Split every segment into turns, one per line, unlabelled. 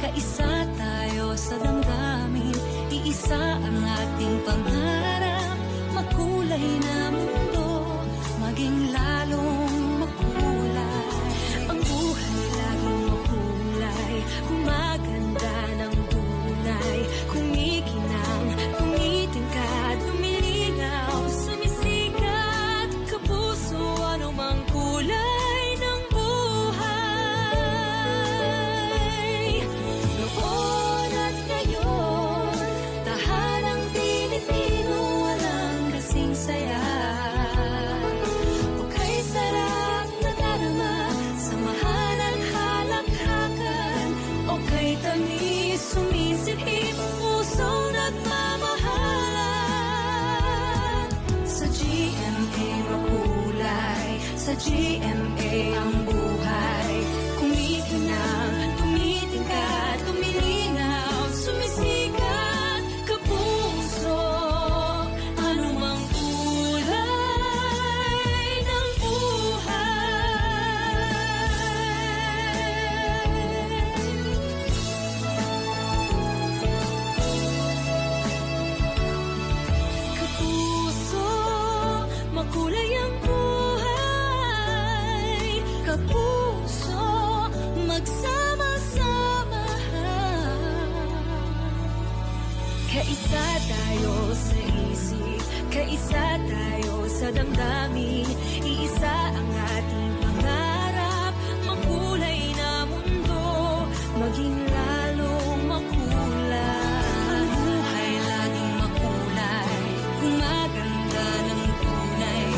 Kaisa tayo sa damdamin, iisa ang ating pangarap. Makulay na mundo, maging lalong makulay. Ang buhay laging makulay, gumaganda ng tunay. Kumikinang, tumitingkad, lumilinaw, sumisikat. Kapuso, anumang kulay ng buhay. Noon at ngayon, tahanang Pilipino, walang kasing saya. Okay, sarap na darama, samahan ang halakhakan. Okay, tamis, sumisilhip, pusong nagmamahalan. Sa GMA makulay, sa GMA ang buhay. Kumikinang, tumitingkad, lumilinaw, sumisikat. Kapuso, anumang kulay ng Kapuso, makulay ang buhay. Kapuso, magsama-sama. Kaisa tayo sa isip, kaisa tayo sa damdamin. Iisa ang ating pangarap, makulay na mundo, maging lalong makulay. Ang buhay laging makulay, gumaganda ng tunay.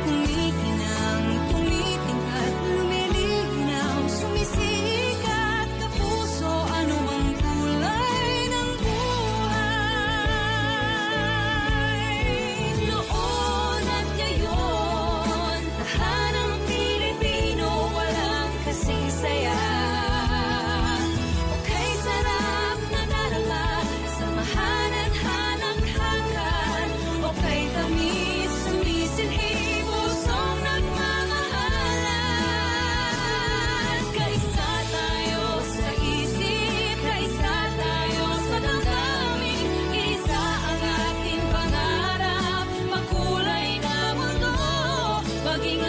Kumikinang, tumitingkad, lumilinaw, sumisikat. Kapuso, anumang kulay ng buhay. Noon at ngayon, tahanang Pilipino, walang kasing saya. Okay, sarap na darama, samahan at halakhakan. Okay, tamis, sumisilhip, pusong nagmamahalan. Kaisa tayo sa isip, kaisa tayo sa damdamin. Isa ang ating pangarap, makulay na mundo, maging